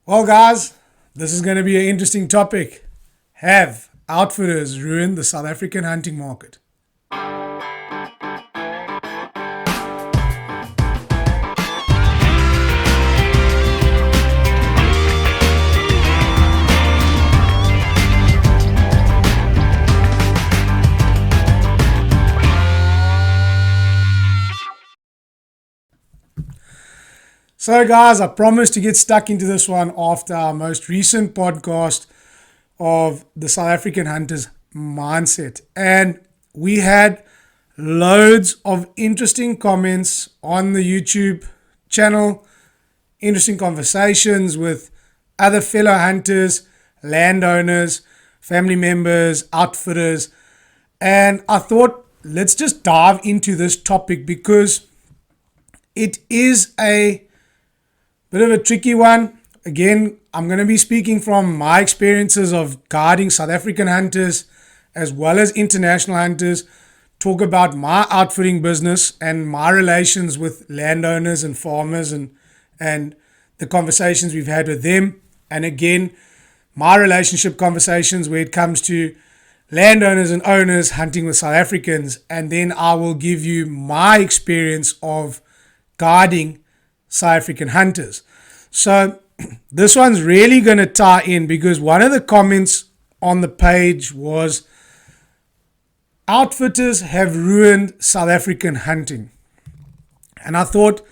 Well, guys, this is going to be an interesting topic. Have outfitters ruined the South African hunting market? So, guys, I promised to get stuck into this one after our most recent podcast of the South African hunter's mindset. And we had loads of interesting comments on the YouTube channel, interesting conversations with other fellow hunters, landowners, family members, outfitters. And I thought, let's just dive into this topic because it is a bit of a tricky one. Again, I'm going to be speaking from my experiences of guiding South African hunters as well as international hunters, talk about my outfitting business and my relations with landowners and farmers and the conversations we've had with them. And again, my relationship conversations where it comes to landowners and owners hunting with South Africans. And then I will give you my experience of guiding South African hunters. So this one's really going to tie in because one of the comments on the page was outfitters have ruined South African hunting. And I thought,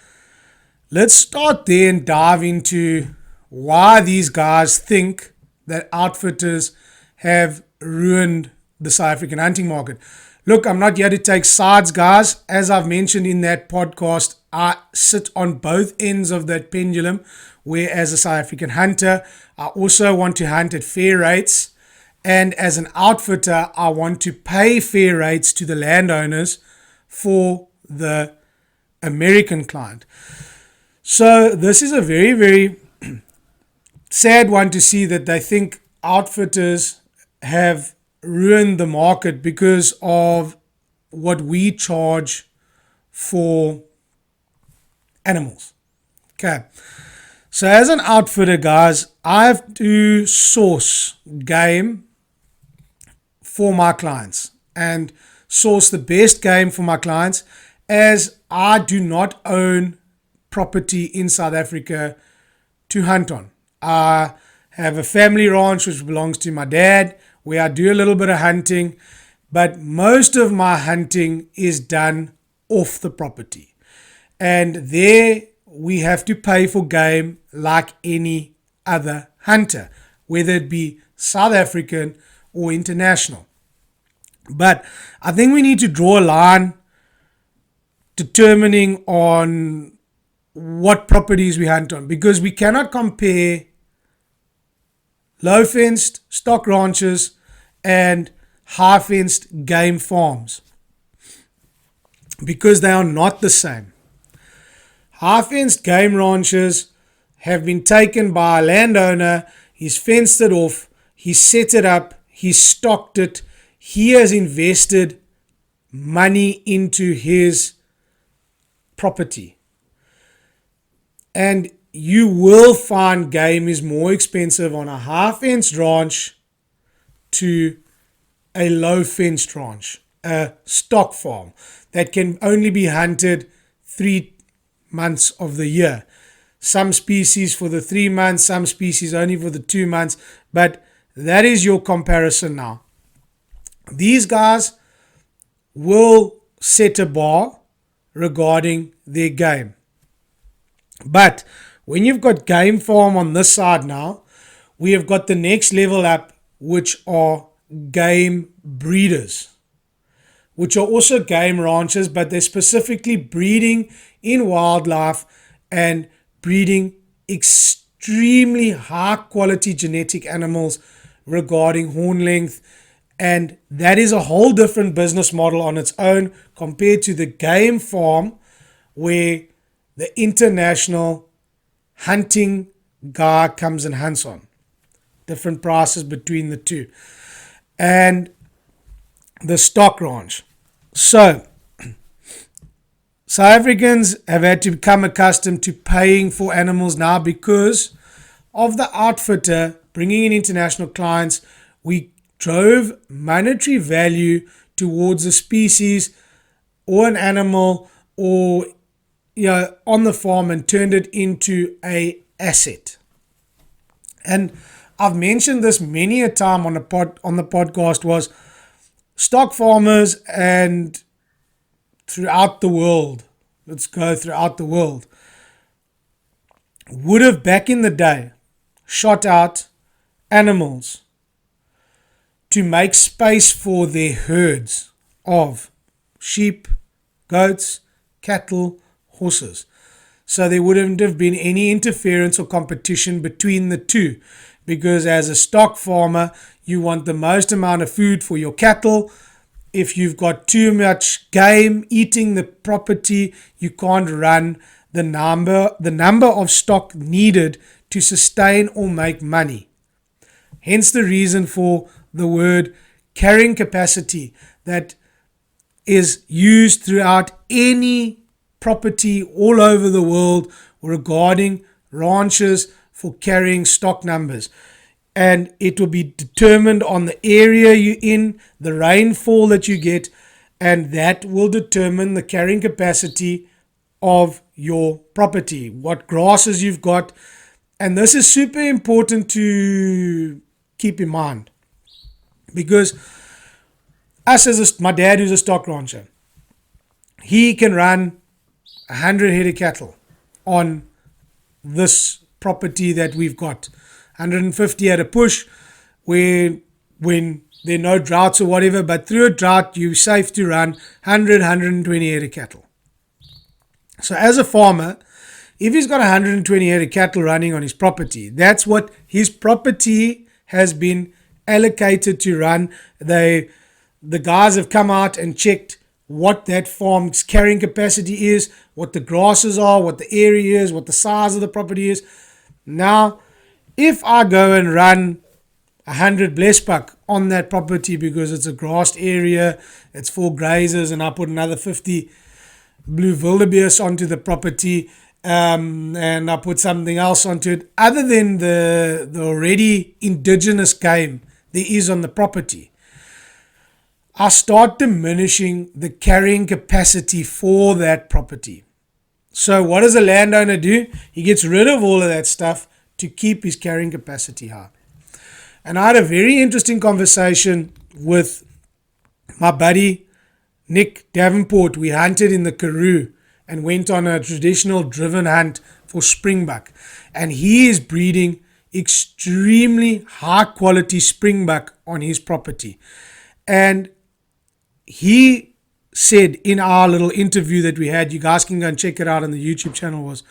let's start there and dive into why these guys think that outfitters have ruined the South African hunting market. Look, I'm not here to take sides, guys. As I've mentioned in that podcast, I sit on both ends of that pendulum, where as a South African hunter, I also want to hunt at fair rates. And as an outfitter, I want to pay fair rates to the landowners for the American client. So this is a very, very sad one to see that they think outfitters have ruined the market because of what we charge for animals. Okay. So as an outfitter, guys, I have to source game for my clients and source the best game for my clients, as I do not own property in South Africa to hunt on. I have a family ranch which belongs to my dad, where I do a little bit of hunting, but most of my hunting is done off the property. And there we have to pay for game like any other hunter, whether it be South African or international. But I think we need to draw a line determining on what properties we hunt on, because we cannot compare low fenced stock ranches and high fenced game farms, because they are not the same. High fenced game ranches have been taken by a landowner. He's fenced it off, he's set it up, he's stocked it, he has invested money into his property. And you will find game is more expensive on a high-fenced ranch to a low-fenced ranch, a stock farm that can only be hunted 3 months of the year. Some species for the 3 months, some species only for the 2 months, but that is your comparison now. These guys will set a bar regarding their game. But when you've got game farm on this side now, we have got the next level up, which are game breeders, which are also game ranchers, but they're specifically breeding in wildlife and breeding extremely high quality genetic animals regarding horn length. And that is a whole different business model on its own compared to the game farm, where the international hunting guy comes and hunts on. Different prices between the two. And the stock ranch. So, South Africans have had to become accustomed to paying for animals now because of the outfitter bringing in international clients, we drove monetary value towards a species or an animal or on the farm and turned it into a asset. And I've mentioned this many a time on the podcast, was stock farmers and throughout the world, let's go throughout the world, would have back in the day shot out animals to make space for their herds of sheep, goats, cattle, horses. So there wouldn't have been any interference or competition between the two, because as a stock farmer, you want the most amount of food for your cattle. If you've got too much game eating the property, you can't run the number of stock needed to sustain or make money. Hence the reason for the word carrying capacity that is used throughout any property all over the world regarding ranches for carrying stock numbers. And it will be determined on the area you're in, the rainfall that you get, and that will determine the carrying capacity of your property, what grasses you've got. And this is super important to keep in mind, because my dad who's a stock rancher, he can run 100 head of cattle on this property that we've got, 150 at a push, when there are no droughts or whatever, but through a drought you're safe to run 120 head of cattle. So as a farmer, if he's got 120 head of cattle running on his property, that's what his property has been allocated to run. The guys have come out and checked what that farm's carrying capacity is, what the grasses are, what the area is, what the size of the property is. Now, if I go and run 100 blesbuck on that property because it's a grassed area, it's for grazers, and I put another 50 blue wildebeest onto the property, and I put something else onto it, other than the already indigenous game there is on the property, I start diminishing the carrying capacity for that property. So what does a landowner do? He gets rid of all of that stuff to keep his carrying capacity high. And I had a very interesting conversation with my buddy Nick Davenport. We hunted in the Karoo and went on a traditional driven hunt for springbuck. And he is breeding extremely high quality springbuck on his property. And he said in our little interview that we had, you guys can go and check it out on the YouTube channel, was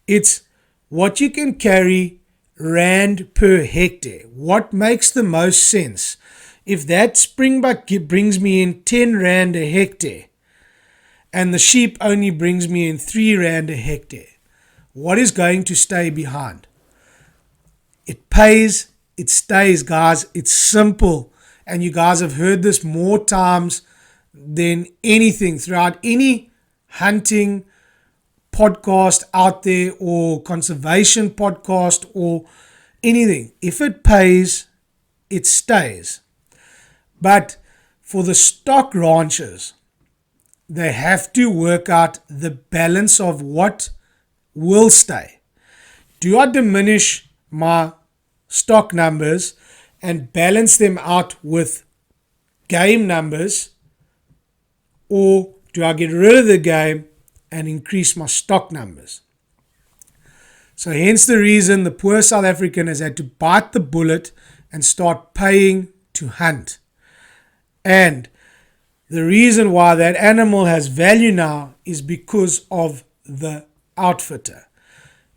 it's what you can carry rand per hectare. What makes the most sense? If that springbuck brings me in 10 rand a hectare and the sheep only brings me in 3 rand a hectare, what is going to stay behind? It pays, it stays, guys. It's simple. And you guys have heard this more times than anything throughout any hunting podcast out there or conservation podcast or anything. If it pays, it stays. But for the stock ranchers, they have to work out the balance of what will stay. Do I diminish my stock numbers and balance them out with game numbers, or do I get rid of the game and increase my stock numbers? So hence the reason the poor South African has had to bite the bullet and start paying to hunt. And the reason why that animal has value now is because of the outfitter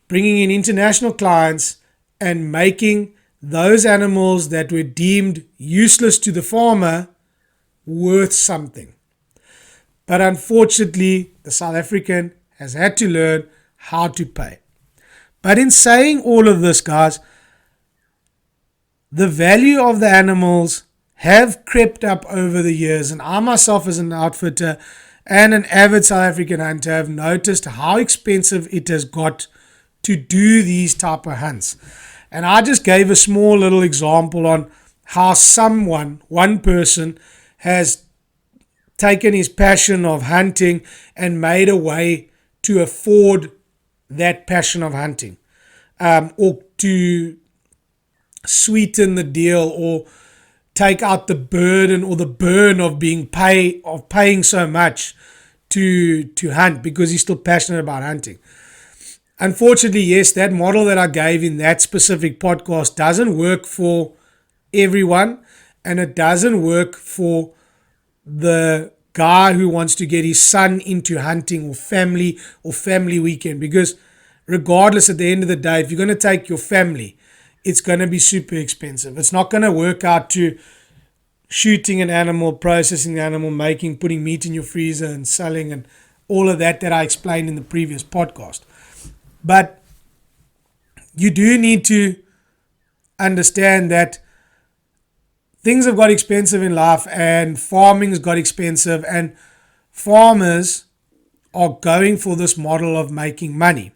bringing in international clients and making those animals that were deemed useless to the farmer worth something. But unfortunately, the South African has had to learn how to pay. But in saying all of this, guys, the value of the animals have crept up over the years. And I myself, as an outfitter and an avid South African hunter, have noticed how expensive it has got to do these type of hunts. And I just gave a small little example on how one person, has taken his passion of hunting and made a way to afford that passion of hunting, or to sweeten the deal, or take out the burden or the burn of paying so much to hunt, because he's still passionate about hunting. Unfortunately, yes, that model that I gave in that specific podcast doesn't work for everyone, and it doesn't work for the guy who wants to get his son into hunting, or family weekend, because regardless, at the end of the day, if you're going to take your family, it's going to be super expensive. It's not going to work out to shooting an animal, processing the animal, putting meat in your freezer and selling, and all of that I explained in the previous podcast. But you do need to understand that things have got expensive in life, and farming's got expensive, and farmers are going for this model of making money.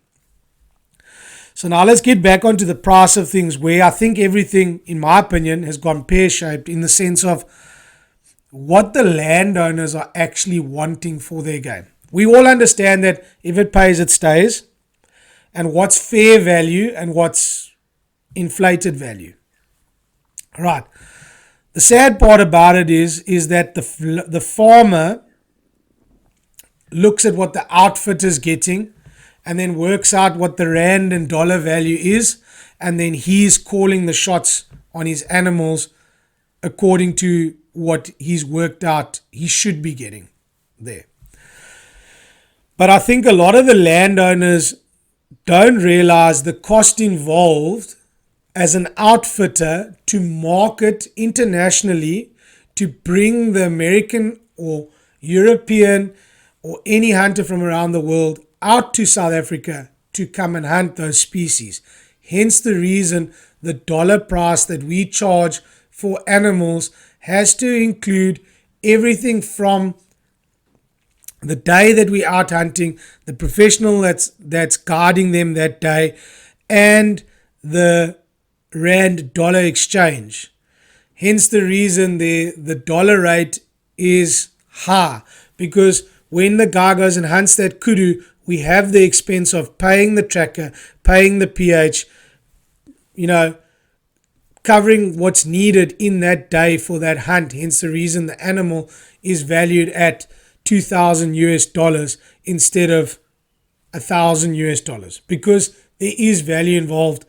So now let's get back onto the price of things, where I think everything, in my opinion, has gone pear-shaped, in the sense of what the landowners are actually wanting for their game. We all understand that if it pays, it stays, and what's fair value and what's inflated value. Right. The sad part about it is that the farmer looks at what the outfitter's getting, and then works out what the rand and dollar value is, and then he's calling the shots on his animals according to what he's worked out he should be getting there. But I think a lot of the landowners don't realize the cost involved as an outfitter to market internationally, to bring the American or European or any hunter from around the world out to South Africa to come and hunt those species. Hence the reason the dollar price that we charge for animals has to include everything from the day that we're out hunting, the professional that's guarding them that day, and the rand dollar exchange. Hence the reason the dollar rate is high, because when the guy goes and hunts that kudu, we have the expense of paying the tracker, paying the pH, covering what's needed in that day for that hunt. Hence the reason the animal is valued at $2,000 instead of $1,000, because there is value involved.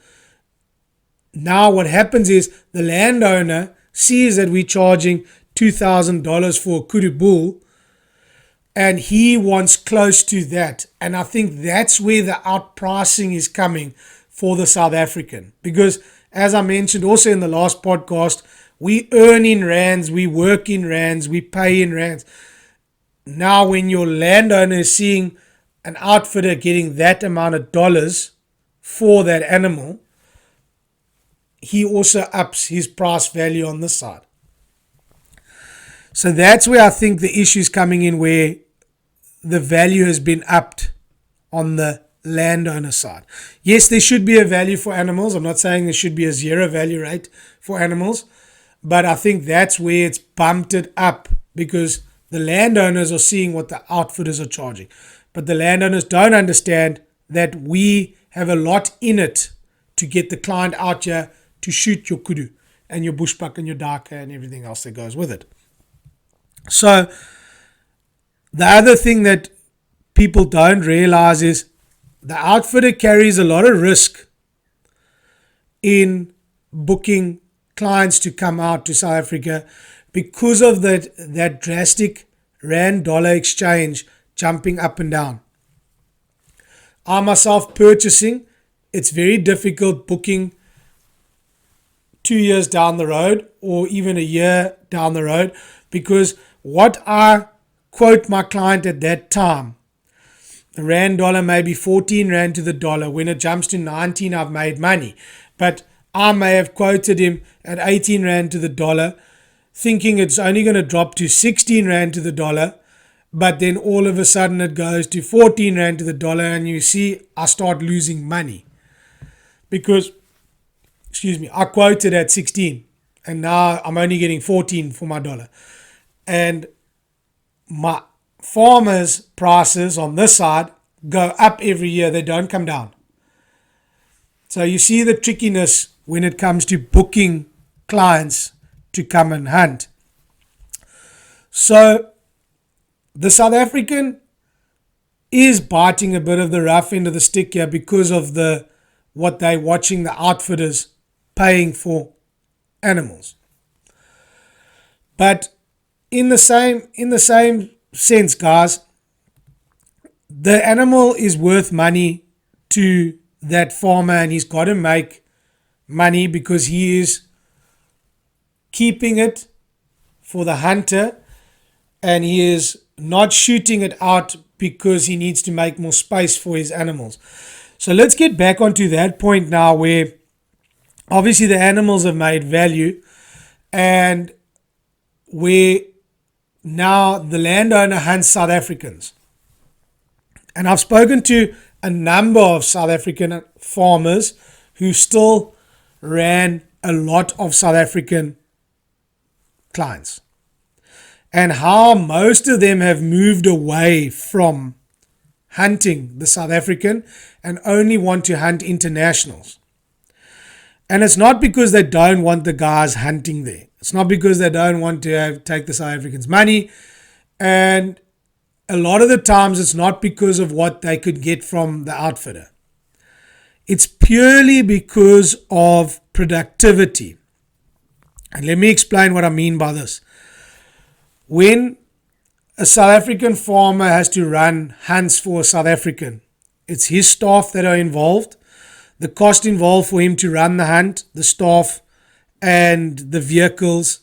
Now what happens is the landowner sees that we're charging $2,000 for a kudu bull, and he wants close to that. And I think that's where the outpricing is coming for the South African. Because as I mentioned also in the last podcast, we earn in rands, we work in rands, we pay in rands. Now when your landowner is seeing an outfitter getting that amount of dollars for that animal, he also ups his price value on this side. So that's where I think the issue is coming in, where the value has been upped on the landowner side. Yes, there should be a value for animals. I'm not saying there should be a zero value rate for animals, but I think that's where it's bumped it up, because the landowners are seeing what the outfitters are charging. But the landowners don't understand that we have a lot in it to get the client out here to shoot your kudu and your bushbuck and your darker and everything else that goes with it. So the other thing that people don't realize is the outfitter carries a lot of risk in booking clients to come out to South Africa, because of that drastic rand dollar exchange jumping up and down. I myself purchasing, it's very difficult booking 2 years down the road or even a year down the road, because what I quote my client at that time, the rand dollar may be 14 rand to the dollar. When it jumps to 19, I've made money. But I may have quoted him at 18 rand to the dollar, thinking it's only going to drop to 16 rand to the dollar. But then all of a sudden it goes to 14 rand to the dollar, and you see I start losing money, because I quoted at 16 and now I'm only getting 14 for my dollar. And my farmers' prices on this side go up every year. They don't come down. So you see the trickiness when it comes to booking clients to come and hunt. So the South African is biting a bit of the rough end of the stick here because of what they're watching the outfitters paying for animals. But in the same sense, guys, the animal is worth money to that farmer, and he's got to make money because he is keeping it for the hunter, and he is not shooting it out because he needs to make more space for his animals. So let's get back onto that point now, where obviously the animals have made value, and where now the landowner hunts South Africans. And I've spoken to a number of South African farmers who still ran a lot of South African clients, and how most of them have moved away from hunting the South African and only want to hunt internationals. And it's not because they don't want the guys hunting there. It's not because they don't want to take the South Africans' money. And a lot of the times it's not because of what they could get from the outfitter. It's purely because of productivity. And let me explain what I mean by this. When a South African farmer has to run hunts for a South African, it's his staff that are involved. The cost involved for him to run the hunt, the staff and the vehicles,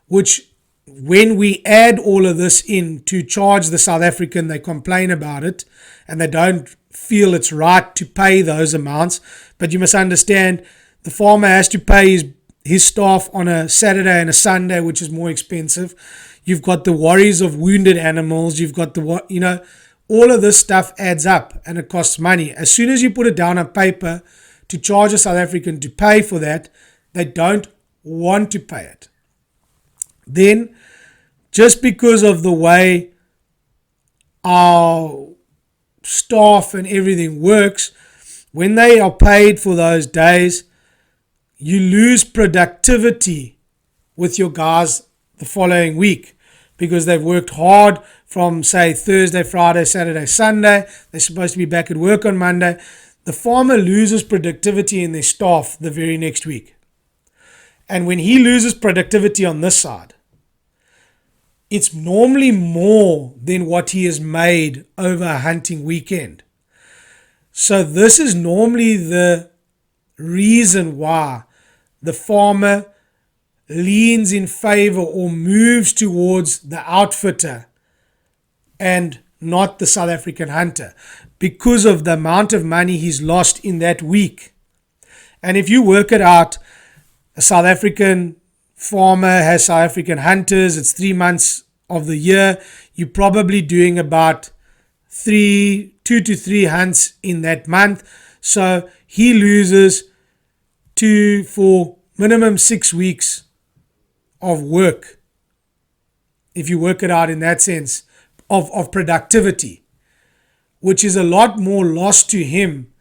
which when we add all of this in to charge the South African, they complain about it and they don't feel it's right to pay those amounts. But you must understand, the farmer has to pay his staff on a Saturday and a Sunday, which is more expensive. You've got the worries of wounded animals. You've got all of this stuff adds up and it costs money. As soon as you put it down on paper to charge a South African to pay for that, they don't want to pay it. Then, just because of the way our staff and everything works, when they are paid for those days, you lose productivity with your guys the following week because they've worked hard from, say, Thursday, Friday, Saturday, Sunday. They're supposed to be back at work on Monday. The farmer loses productivity in their staff the very next week. And when he loses productivity on this side, it's normally more than what he has made over a hunting weekend. So this is normally the reason why the farmer leans in favor or moves towards the outfitter and not the South African hunter, because of the amount of money he's lost in that week. And if you work it out, a South African farmer has South African hunters, it's 3 months of the year, you're probably doing about 2 to 3 hunts in that month. So he loses 2 for minimum 6 weeks of work, if you work it out in that sense, of productivity, which is a lot more loss to him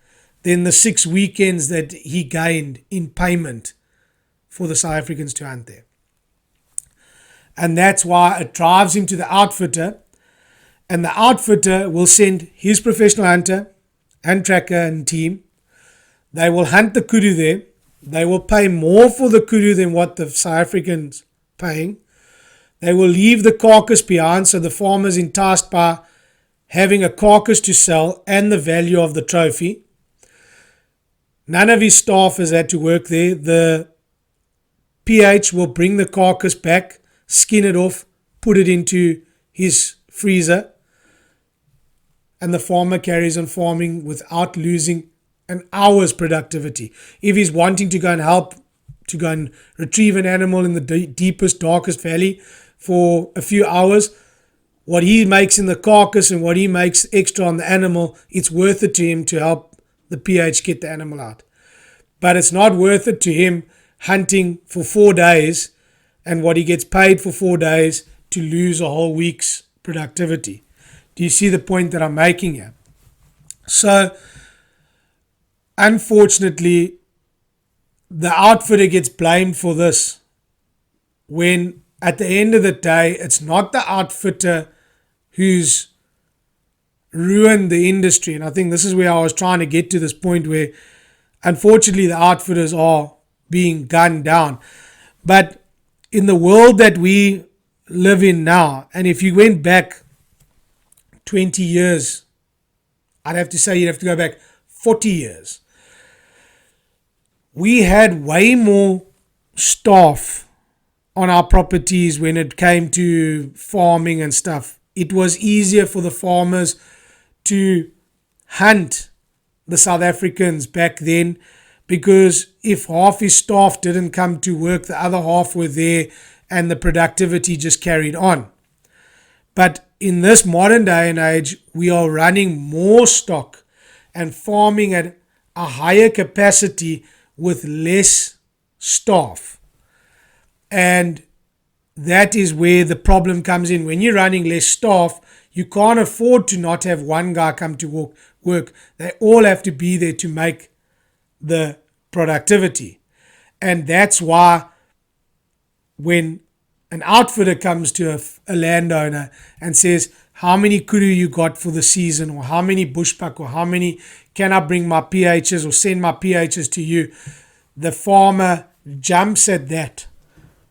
than the 6 weekends that he gained in payment for the South Africans to hunt there. And that's why it drives him to the outfitter, and the outfitter will send his professional hunter and tracker and team. They will hunt the kudu there. They will pay more for the kudu than what the South Africans paying. They will leave the carcass behind, so the farmer is enticed by having a carcass to sell and the value of the trophy. None of his staff has had to work there. The PH will bring the carcass back, skin it off, put it into his freezer, and the farmer carries on farming without losing an hour's productivity. If he's wanting to go and help to go and retrieve an animal in the deepest, darkest valley for a few hours, what he makes in the carcass and what he makes extra on the animal, it's worth it to him to help the PH get the animal out. but it's not worth it to him hunting for 4 days and what he gets paid for 4 days to lose a whole week's productivity. Do you see the point that I'm making here? So, unfortunately, the outfitter gets blamed for this when at the end of the day, it's not the outfitter who's ruined the industry. And I think this is where I was trying to get to this point where unfortunately the outfitters are being gunned down. But in the world that we live in now, and if you went back 20 years, I'd have to say you'd have to go back 40 years. We had way more staff on our properties when it came to farming and stuff. It was easier for the farmers to hunt the South Africans back then, because if half his staff didn't come to work, the other half were there and the productivity just carried on. But in this modern day and age, we are running more stock and farming at a higher capacity with less staff. And that is where the problem comes in. When you're running less staff, you can't afford to not have one guy come to work. They all have to be there to make the productivity. And that's why when an outfitter comes to a landowner and says, how many kudu you got for the season, or how many bushbuck, or how many can I bring my PHs or send my PHs to you, the farmer jumps at that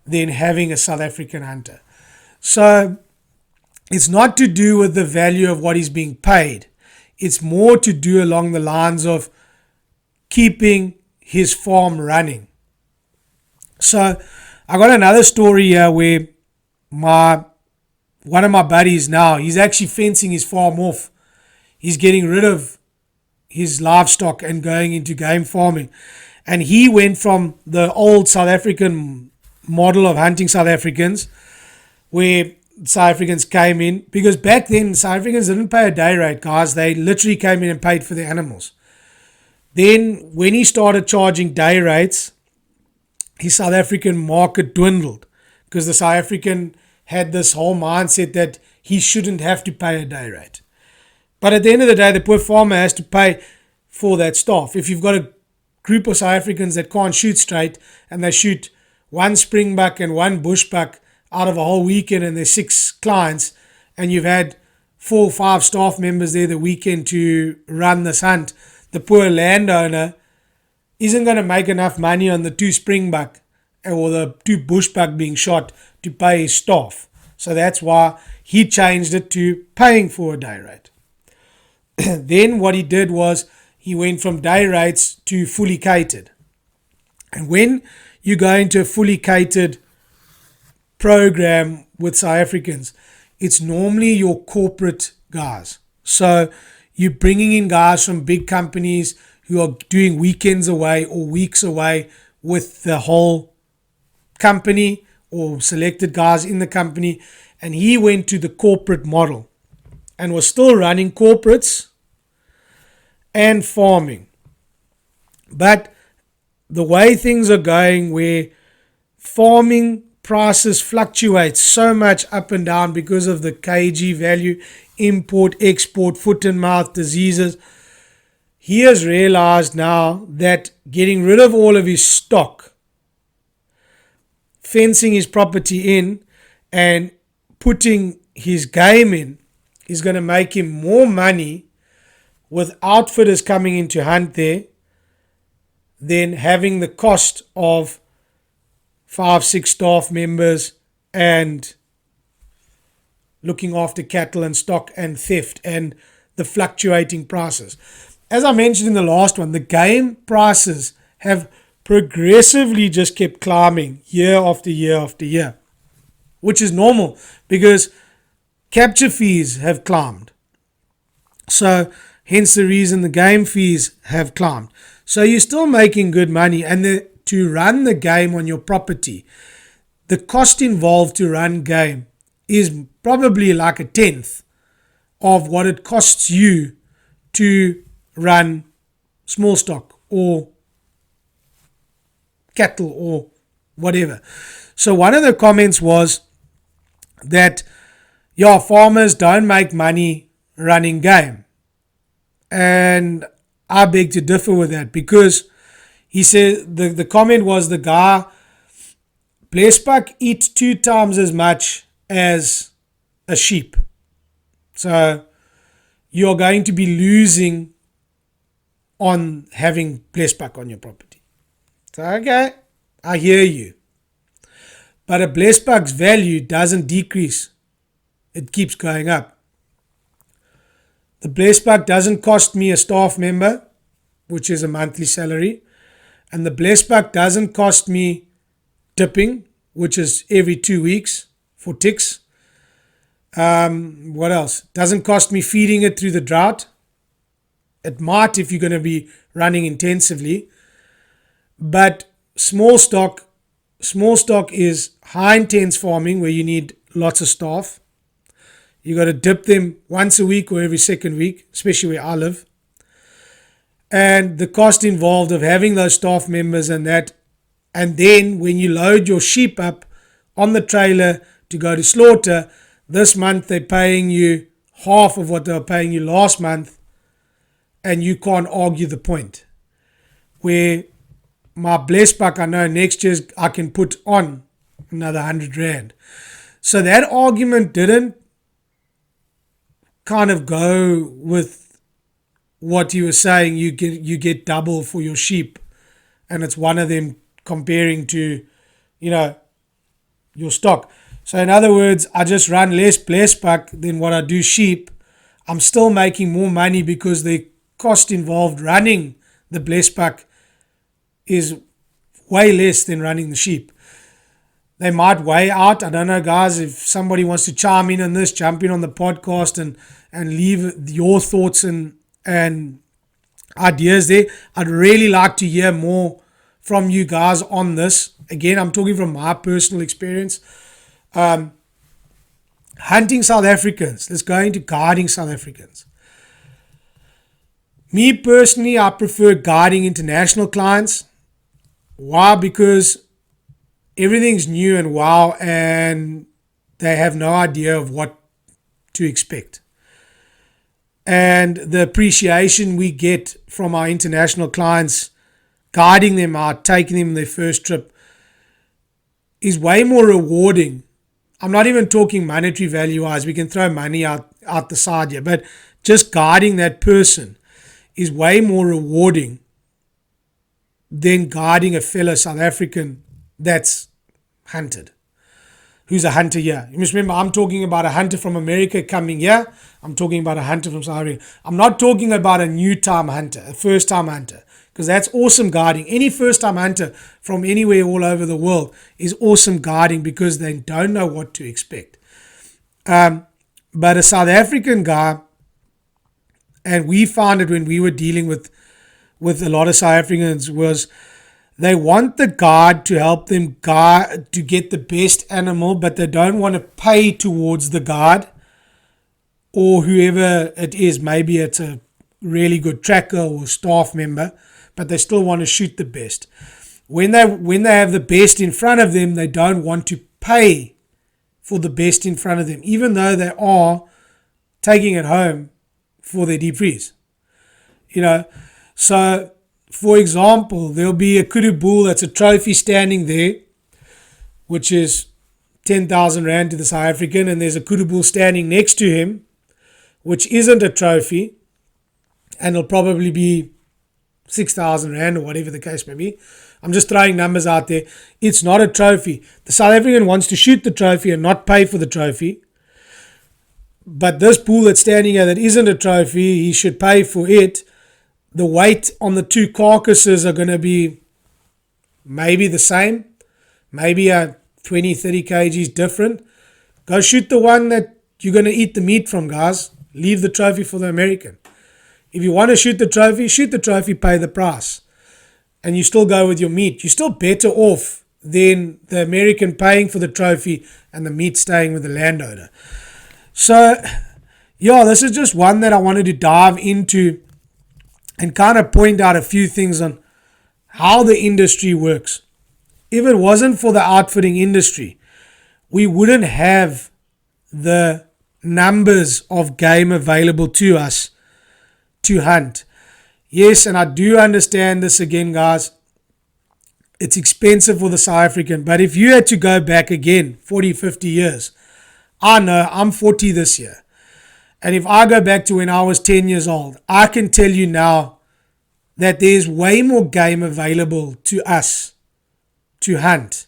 than having a South African hunter. So it's not to do with the value of what is being paid. It's more to do along the lines of keeping his farm running. So I got another story here where one of my buddies now, he's actually fencing his farm off. He's getting rid of his livestock and going into game farming. And he went from the old South African model of hunting South Africans, where South Africans came in, because back then South Africans didn't pay a day rate, guys. They literally came in and paid for the animals. Then when he started charging day rates, his South African market dwindled, because the South African had this whole mindset that he shouldn't have to pay a day rate. But at the end of the day, the poor farmer has to pay for that staff. If you've got a group of South Africans that can't shoot straight, and they shoot one springbuck and one bushbuck out of a whole weekend, and there's 6 clients, and you've had 4 or 5 staff members there the weekend to run this hunt, the poor landowner isn't going to make enough money on the 2 springbuck or the 2 bushbuck being shot to pay his staff. So that's why he changed it to paying for a day rate. Then what he did was he went from day rates to fully catered. And when you go into a fully catered program with South Africans, it's normally your corporate guys. So you're bringing in guys from big companies who are doing weekends away or weeks away with the whole company, or selected guys in the company. And he went to the corporate model and was still running corporates and farming. But the way things are going, where farming prices fluctuate so much up and down because of the kg value, import, export, foot and mouth diseases, he has realized now that getting rid of all of his stock, fencing his property in, and putting his game in is going to make him more money with outfitters coming in to hunt there than having the cost of 5-6 staff members and looking after cattle and stock and theft and the fluctuating prices. As I mentioned in the last one, the game prices have progressively just kept climbing year after year after year, which is normal because capture fees have climbed. So hence the reason the game fees have climbed. So you're still making good money, and to run the game on your property, the cost involved to run game is probably like 1/10 of what it costs you to run small stock or cattle or whatever. So one of the comments was that, yeah, farmers don't make money running game. And I beg to differ with that, because he said the comment was the guy, Blesbuck eat 2 times as much as a sheep. So you're going to be losing on having Blesbuck on your property. So, okay, I hear you. But a Blesbuck's value doesn't decrease. It keeps going up. The Blesbuck doesn't cost me a staff member, which is a monthly salary. And the Blesbuck doesn't cost me dipping, which is every 2 weeks for ticks. What else? Doesn't cost me feeding it through the drought. It might if you're going to be running intensively. But small stock is high intense farming where you need lots of staff. You got to dip them once a week or every second week, especially where I live. And the cost involved of having those staff members and that. And then when you load your sheep up on the trailer to go to slaughter, this month they're paying you half of what they were paying you last month, and you can't argue the point. Where my Blesbuck, I know next year I can put on another 100 Rand. So that argument didn't kind of go with what you were saying. You get double for your sheep, and it's one of them comparing to, your stock. So in other words, I just run less Blesbuck than what I do sheep. I'm still making more money because the cost involved running the Blesbuck is way less than running the sheep. They might weigh out. I don't know, guys, if somebody wants to chime in on this, jump in on the podcast and leave your thoughts and ideas there. I'd really like to hear more from you guys on this. Again, I'm talking from my personal experience. Hunting South Africans. Let's go into guiding South Africans. Me personally, I prefer guiding international clients. Why? Because everything's new and wow, and they have no idea of what to expect. And the appreciation we get from our international clients, guiding them out, taking them their first trip, is way more rewarding. I'm not even talking monetary value-wise. We can throw money out the side here, but just guiding that person is way more rewarding than guiding a fellow South African that's hunted, who's a hunter here. You must remember, I'm talking about a hunter from America coming here. I'm talking about a hunter from South Africa. I'm not talking about a new-time hunter, a first-time hunter, because that's awesome guiding. Any first-time hunter from anywhere all over the world is awesome guiding because they don't know what to expect. But a South African guy, and we found it when we were dealing with a lot of South Africans, was they want the guide to help them guide to get the best animal, but they don't want to pay towards the guide or whoever it is. Maybe it's a really good tracker or staff member, but they still want to shoot the best. When they have the best in front of them, they don't want to pay for the best in front of them, even though they are taking it home for their deep freeze. So for example, there'll be a kudu bull that's a trophy standing there, which is 10,000 Rand to the South African, and there's a kudu bull standing next to him, which isn't a trophy, and it'll probably be 6,000 Rand or whatever the case may be. I'm just throwing numbers out there. It's not a trophy. The South African wants to shoot the trophy and not pay for the trophy. But this bull that's standing here that isn't a trophy, he should pay for it. The weight on the two carcasses are going to be maybe the same. Maybe 20, 30 kgs different. Go shoot the one that you're going to eat the meat from, guys. Leave the trophy for the American. If you want to shoot the trophy, pay the price. And you still go with your meat. You're still better off than the American paying for the trophy and the meat staying with the landowner. So, yeah, this is just one that I wanted to dive into and kind of point out a few things on how the industry works. if it wasn't for the outfitting industry, we wouldn't have the numbers of game available to us to hunt. Yes, and I do understand this again, guys. It's expensive for the South African, but if you had to go back again 40, 50 years, I know I'm 40 this year. And if I go back to when I was 10 years old, I can tell you now that there's way more game available to us to hunt.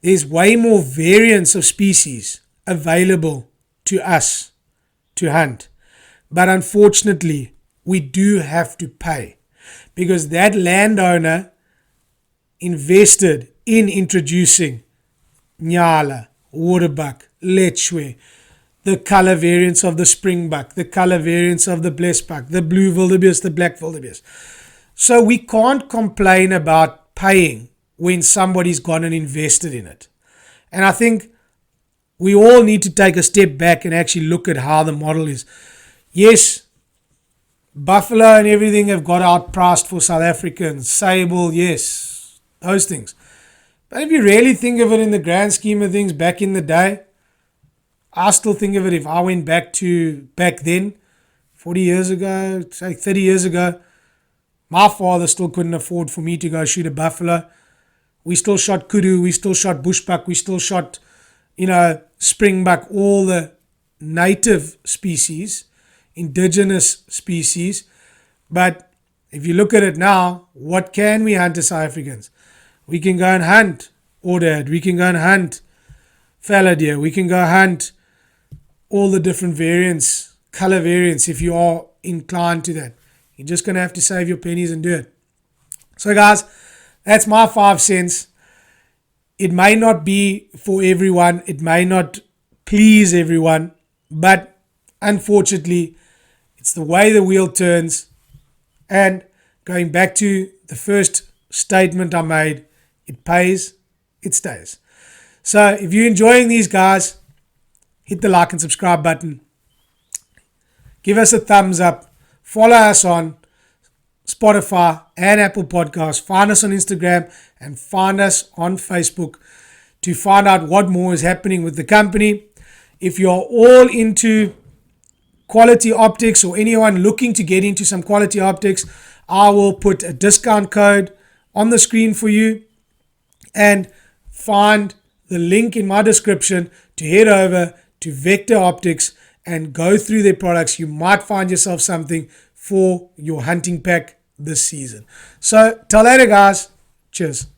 There's way more variants of species available to us to hunt. But unfortunately, we do have to pay because that landowner invested in introducing Nyala, Waterbuck, Lechwe, the color variants of the Springbuck, the color variants of the Blesbuck, the blue wildebeest, the black wildebeest. So we can't complain about paying when somebody's gone and invested in it. And I think we all need to take a step back and actually look at how the model is. Yes, buffalo and everything have got outpriced for South Africans. Sable, yes, those things. But if you really think of it in the grand scheme of things back in the day, I still think of it if I went back then, 40 years ago, say 30 years ago, my father still couldn't afford for me to go shoot a buffalo. We still shot kudu, we still shot bushbuck, we still shot, springbuck, all the native species, indigenous species. But if you look at it now, what can we hunt as South Africans? We can go and hunt oodad, we can go and hunt fallow deer, we can go hunt all the different variants, color variants, if you are inclined to that. You're just going to have to save your pennies and do it. So guys, that's my 5 cents. It may not be for everyone. It may not please everyone. But unfortunately, it's the way the wheel turns. And going back to the first statement I made, it pays, it stays. So if you're enjoying these guys, hit the like and subscribe button. Give us a thumbs up. Follow us on Spotify and Apple Podcasts. Find us on Instagram and find us on Facebook to find out what more is happening with the company. If you're all into quality optics or anyone looking to get into some quality optics, I will put a discount code on the screen for you and find the link in my description to head over to Vector Optics and go through their products. You might find yourself something for your hunting pack this season. So till later guys, cheers.